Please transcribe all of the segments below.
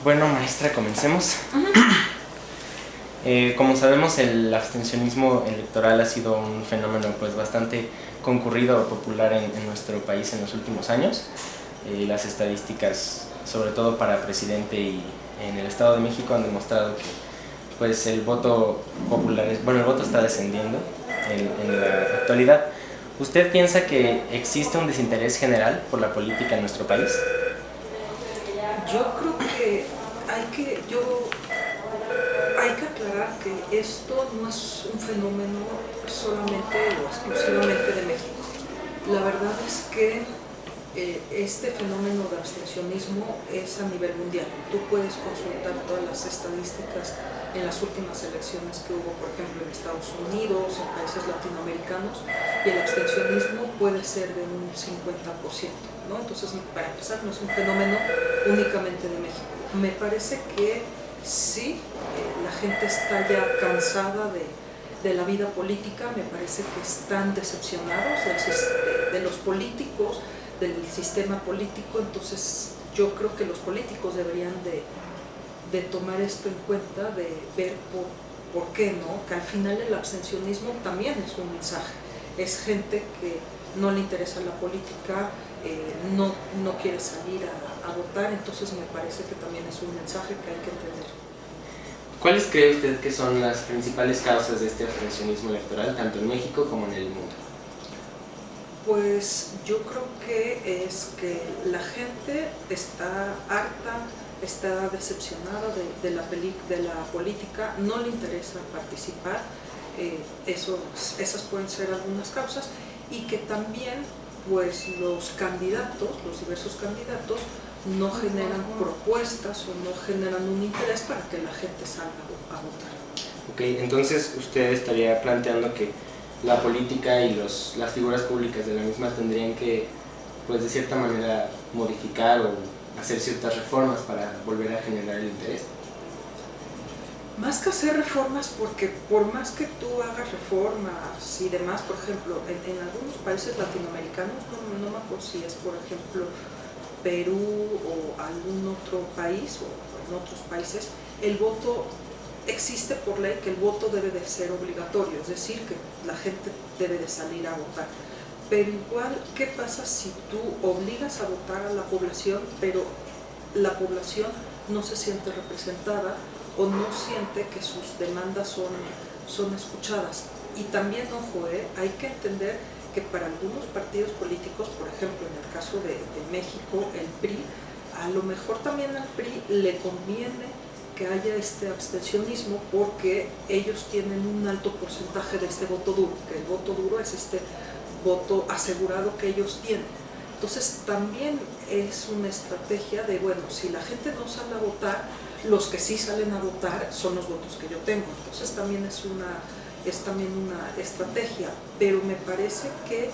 Bueno, maestra, comencemos. Como sabemos, el abstencionismo electoral ha sido un fenómeno pues bastante concurrido o popular en nuestro país en los últimos años. Las estadísticas, sobre todo para presidente y en el Estado de México, han demostrado que pues el voto popular, el voto está descendiendo en la actualidad. ¿Usted piensa que existe un desinterés general por la política en nuestro país? Yo creo que hay que aclarar que esto no es un fenómeno solamente o exclusivamente de México. La verdad es que este fenómeno de abstencionismo es a nivel mundial. Tú puedes consultar todas las estadísticas en las últimas elecciones que hubo, por ejemplo, en Estados Unidos, en países latinoamericanos, y el abstencionismo puede ser de un 50%, ¿no? Entonces, para empezar, no es un fenómeno únicamente de México. Me parece que sí, la gente está ya cansada de la vida política, me parece que están decepcionados de los políticos, del sistema político. Entonces yo creo que los políticos deberían de tomar esto en cuenta, de ver por qué no, que al final el abstencionismo también es un mensaje, es gente que no le interesa la política, no quiere salir a votar. Entonces me parece que también es un mensaje que hay que entender. ¿Cuáles cree usted que son las principales causas de este abstencionismo electoral, tanto en México como en el mundo? Pues yo creo que es que la gente está harta, está decepcionada de la política, no le interesa participar. Esas pueden ser algunas causas, y que también pues los diversos candidatos no generan propuestas o no generan un interés para que la gente salga a votar. Ok, entonces usted estaría planteando que la política y las figuras públicas de la misma tendrían que, pues de cierta manera, modificar o hacer ciertas reformas para volver a generar el interés. Más que hacer reformas, porque por más que tú hagas reformas y demás, por ejemplo, en algunos países latinoamericanos, no me acuerdo si es, por ejemplo, Perú o algún otro país, o en otros países, el voto existe por ley, que el voto debe de ser obligatorio, es decir, que la gente debe de salir a votar. Pero igual, ¿qué pasa si tú obligas a votar a la población, pero la población no se siente representada o no siente que sus demandas son escuchadas? Y también, ojo, hay que entender que para algunos partidos políticos, por ejemplo, en el caso de México, el PRI, a lo mejor también al PRI le conviene que haya este abstencionismo, porque ellos tienen un alto porcentaje de este voto duro, que el voto duro es este voto asegurado que ellos tienen. También es una estrategia de, bueno, si la gente no sale a votar, los que sí salen a votar son los votos que yo tengo. Entonces también es una estrategia, pero me parece que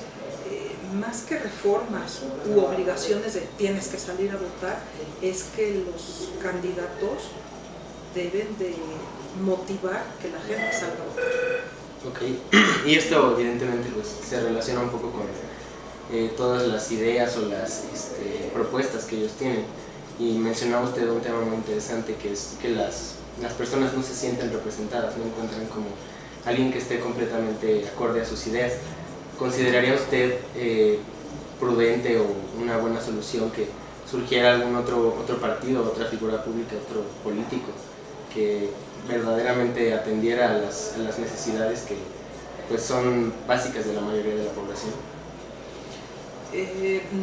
más que reformas u obligaciones de tienes que salir a votar, es que los candidatos deben de motivar que la gente salga a votar. Ok, y esto evidentemente pues, se relaciona un poco con todas las ideas o las propuestas que ellos tienen. Y mencionaba usted un tema muy interesante, que es que las personas no se sienten representadas, no encuentran como alguien que esté completamente acorde a sus ideas. ¿Consideraría usted prudente o una buena solución que surgiera algún otro partido, otra figura pública, otro político que verdaderamente atendiera a las necesidades que pues, son básicas de la mayoría de la población?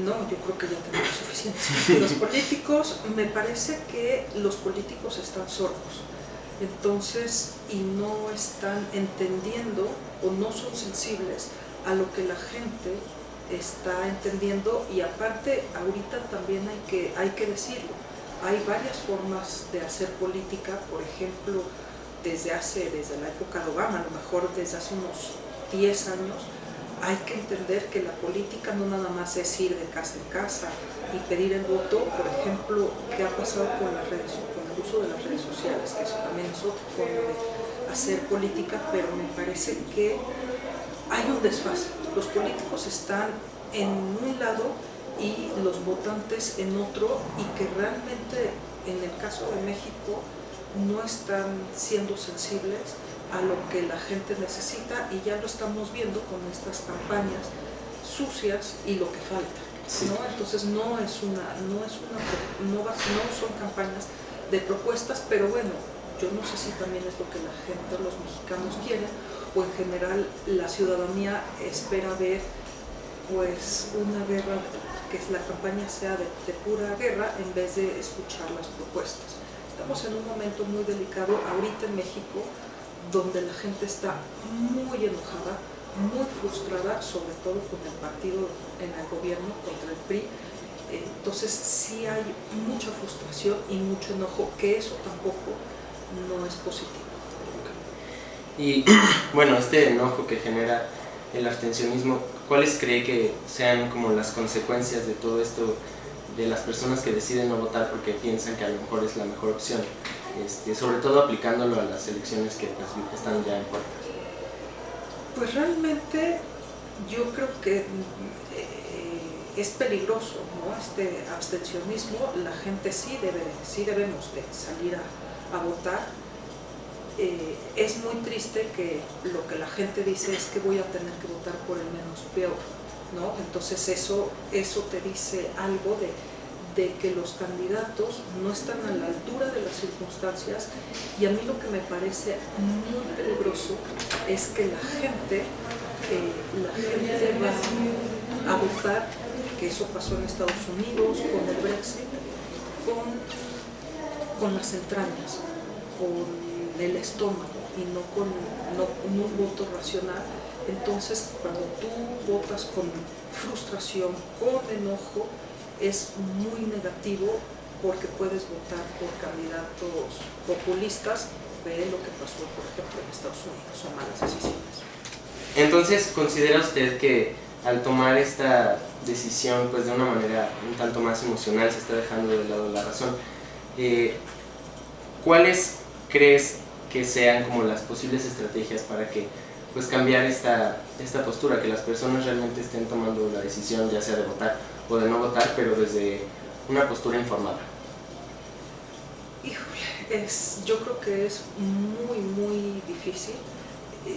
No, yo creo que ya tenemos suficientes. Los políticos, me parece que los políticos están sordos, entonces, y no están entendiendo o no son sensibles a lo que la gente está entendiendo. Y aparte, ahorita también hay que decirlo, hay varias formas de hacer política. Por ejemplo, desde la época de Obama, a lo mejor desde hace unos 10 años, hay que entender que la política no nada más es ir de casa en casa y pedir el voto. Por ejemplo, ¿qué ha pasado con el uso de las redes sociales? Que eso también es otra forma de hacer política, pero me parece que hay un desfase. Los políticos están en un lado y los votantes en otro, y que realmente en el caso de México no están siendo sensibles a lo que la gente necesita, y ya lo estamos viendo con estas campañas sucias y lo que falta, ¿no? Entonces no son campañas de propuestas, pero bueno, yo no sé si también es lo que la gente, los mexicanos quieren, o en general la ciudadanía espera ver pues una guerra, que la campaña sea de pura guerra en vez de escuchar las propuestas. Estamos en un momento muy delicado ahorita en México, donde la gente está muy enojada, muy frustrada, sobre todo con el partido en el gobierno, contra el PRI. Entonces sí hay mucha frustración y mucho enojo, que eso tampoco no es positivo. Y bueno, este enojo que genera el abstencionismo, ¿cuáles cree que sean como las consecuencias de todo esto, de las personas que deciden no votar porque piensan que a lo mejor es la mejor opción? Sobre todo aplicándolo a las elecciones que pues, están ya en puerta. Pues realmente yo creo que es peligroso, ¿no? Este abstencionismo. La gente sí debemos de salir a votar. Es muy triste que lo que la gente dice es que voy a tener que votar por el menos peor, ¿no? Entonces eso te dice algo de que los candidatos no están a la altura de las circunstancias, y a mí lo que me parece muy peligroso es que la gente va a votar, que eso pasó en Estados Unidos con el Brexit, con las entrañas, con el estómago, y no con un voto racional. Entonces cuando tú votas con frustración, con enojo, es muy negativo, porque puedes votar por candidatos populistas. Ve lo que pasó, por ejemplo, en Estados Unidos, son malas decisiones. Entonces, ¿considera usted que al tomar esta decisión pues de una manera un tanto más emocional se está dejando de lado la razón? ¿Cuáles crees que sean como las posibles estrategias para que pues cambiar esta postura, que las personas realmente estén tomando la decisión, ya sea de votar o de no votar, pero desde una postura informada? Híjole, yo creo que es muy, muy difícil.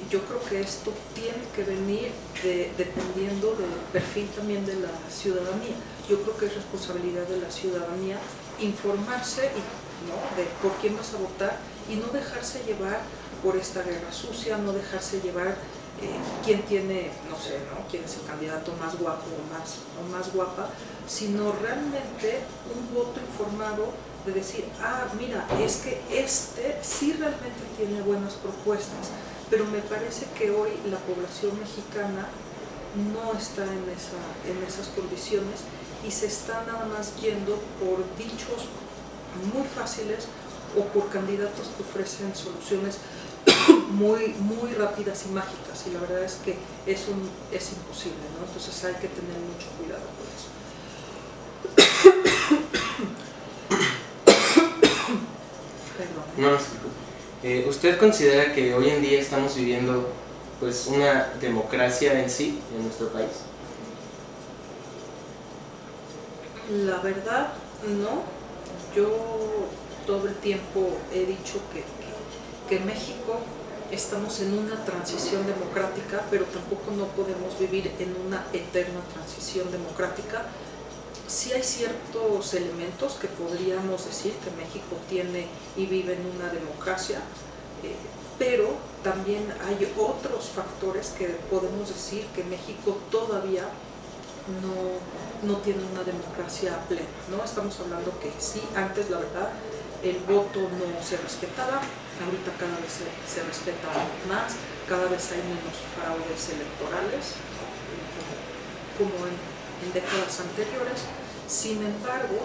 Yo creo que esto tiene que venir dependiendo del perfil también de la ciudadanía. Yo creo que es responsabilidad de la ciudadanía informarse, ¿no?, de por quién vas a votar, y no dejarse llevar por esta guerra sucia, no dejarse llevar quién tiene, no sé, ¿no?, quién es el candidato más guapo o más guapa, sino realmente un voto informado, de decir, mira, es que este sí realmente tiene buenas propuestas. Pero me parece que hoy la población mexicana no está en esas condiciones, y se está nada más yendo por dichos muy fáciles o por candidatos que ofrecen soluciones muy, muy rápidas y mágicas, y la verdad es que es imposible, ¿no? Entonces hay que tener mucho cuidado con eso. Perdón. No se preocupe. ¿Usted considera que hoy en día estamos viviendo pues una democracia en sí en nuestro país? La verdad, no. Yo todo el tiempo he dicho que en México estamos en una transición democrática, pero tampoco no podemos vivir en una eterna transición democrática. Sí hay ciertos elementos que podríamos decir que México tiene y vive en una democracia, pero también hay otros factores que podemos decir que México todavía no tiene una democracia plena, ¿no? Estamos hablando que sí, antes la verdad el voto no se respetaba, ahorita cada vez se respeta más, cada vez hay menos fraudes electorales, como en décadas anteriores. Sin embargo,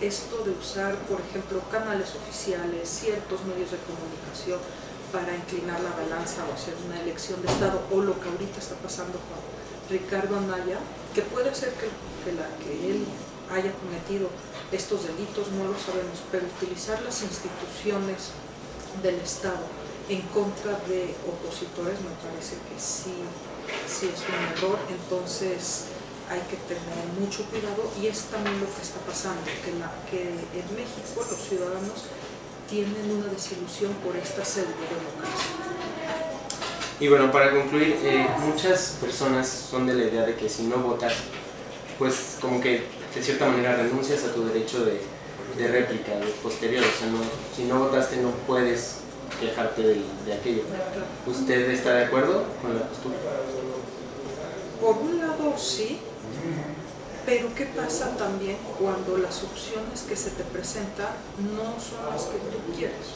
esto de usar, por ejemplo, canales oficiales, ciertos medios de comunicación para inclinar la balanza o hacer una elección de Estado, o lo que ahorita está pasando con Ricardo Anaya, que puede ser que él haya cometido estos delitos, no lo sabemos, pero utilizar las instituciones del Estado en contra de opositores me parece que sí es un error. Entonces hay que tener mucho cuidado, y es también lo que está pasando, que en México los ciudadanos tienen una desilusión por esta pseudo-democracia. Y bueno, para concluir, muchas personas son de la idea de que si no votas, pues como que de cierta manera renuncias a tu derecho de réplica, de posterior. O sea, si no votaste no puedes quejarte de aquello. ¿Usted está de acuerdo con la postura? Por un lado sí, pero ¿qué pasa también cuando las opciones que se te presentan no son las que tú quieres?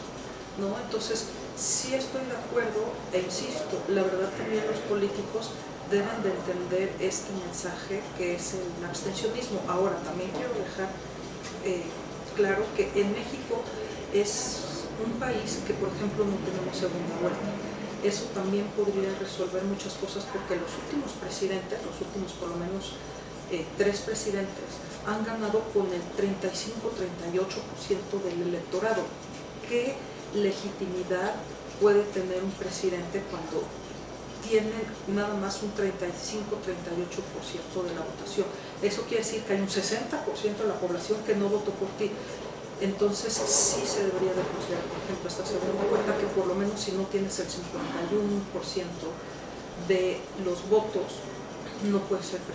¿No? Entonces, sí estoy de acuerdo, e insisto, la verdad también los políticos deben de entender este mensaje que es el abstencionismo. Ahora, también quiero dejar claro que en México es un país que, por ejemplo, no tenemos segunda vuelta. Eso también podría resolver muchas cosas, porque los últimos presidentes, los últimos por lo menos 3 presidentes, han ganado con el 35-38% del electorado. ¿Qué legitimidad puede tener un presidente cuando tiene nada más un 35-38% de la votación? Eso quiere decir que hay un 60% de la población que no votó por ti. Entonces sí se debería de considerar, por ejemplo, esta segunda vuelta, que por lo menos si no tienes el 51% de los votos, no puede ser presidente.